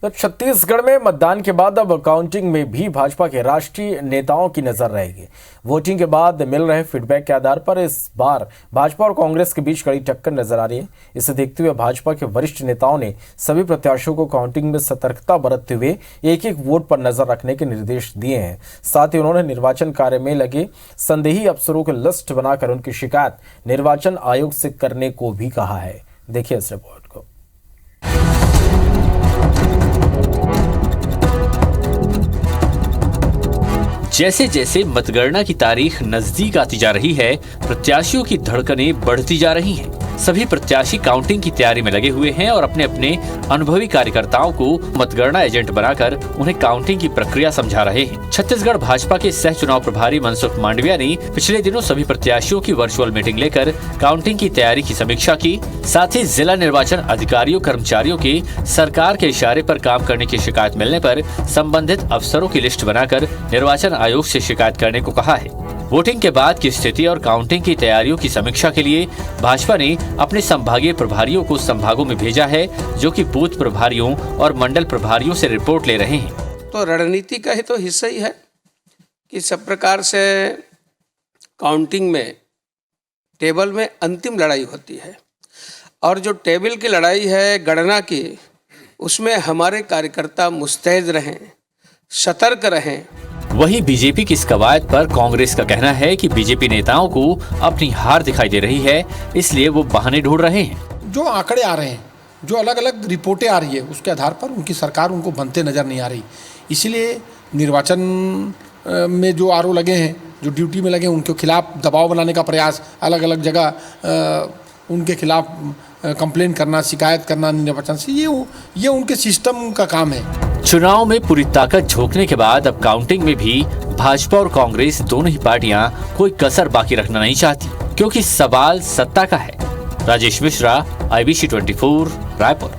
तो छत्तीसगढ़ में मतदान के बाद अब काउंटिंग में भी भाजपा के राष्ट्रीय नेताओं की नजर रहेगी। वोटिंग के बाद मिल रहे फीडबैक के आधार पर इस बार भाजपा और कांग्रेस के बीच कड़ी टक्कर नजर आ रही है। इसे देखते हुए भाजपा के वरिष्ठ नेताओं ने सभी प्रत्याशियों को काउंटिंग में सतर्कता बरतते हुए एक एक वोट पर नजर रखने के निर्देश दिए हैं। साथ ही उन्होंने निर्वाचन कार्य में लगे संदेही अफसरों की लिस्ट बनाकर उनकी शिकायत निर्वाचन आयोग से करने को भी कहा है। देखिए इस रिपोर्ट को। जैसे जैसे मतगणना की तारीख नजदीक आती जा रही है, प्रत्याशियों की धड़कनें बढ़ती जा रही हैं। सभी प्रत्याशी काउंटिंग की तैयारी में लगे हुए हैं और अपने अपने अनुभवी कार्यकर्ताओं को मतगणना एजेंट बनाकर उन्हें काउंटिंग की प्रक्रिया समझा रहे हैं। छत्तीसगढ़ भाजपा के सह चुनाव प्रभारी मनसुख मांडविया ने पिछले दिनों सभी प्रत्याशियों की वर्चुअल मीटिंग लेकर काउंटिंग की तैयारी की समीक्षा की। साथ ही जिला निर्वाचन अधिकारियों कर्मचारियों के सरकार के इशारे पर काम करने की शिकायत मिलने पर संबंधित अफसरों की लिस्ट बनाकर निर्वाचन आयोग से शिकायत करने को कहा है। वोटिंग के बाद की स्थिति और काउंटिंग की तैयारियों की समीक्षा के लिए भाजपा ने अपने संभागीय प्रभारियों को संभागों में भेजा है, जो कि बूथ प्रभारियों और मंडल प्रभारियों से रिपोर्ट ले रहे हैं। तो रणनीति का ही तो हिस्सा ही है कि सब प्रकार से काउंटिंग में टेबल में अंतिम लड़ाई होती है और जो टेबल की लड़ाई है गणना की, उसमें हमारे कार्यकर्ता मुस्तैद रहें, सतर्क रहें। वहीं बीजेपी की इस कवायद पर कांग्रेस का कहना है कि बीजेपी नेताओं को अपनी हार दिखाई दे रही है, इसलिए वो बहाने ढूंढ रहे हैं। जो आंकड़े आ रहे हैं, जो अलग अलग रिपोर्टें आ रही है, उसके आधार पर उनकी सरकार उनको बनते नजर नहीं आ रही। इसलिए निर्वाचन में जो आरओ लगे हैं, जो ड्यूटी में लगे हैं, उनके खिलाफ दबाव बनाने का प्रयास, अलग अलग जगह उनके खिलाफ कंप्लेन करना, शिकायत करना निर्वाचन से, ये उनके सिस्टम का काम है। चुनाव में पूरी ताकत झोंकने के बाद अब काउंटिंग में भी भाजपा और कांग्रेस दोनों ही पार्टियां कोई कसर बाकी रखना नहीं चाहती, क्योंकि सवाल सत्ता का है। राजेश मिश्रा, IBC 24, रायपुर।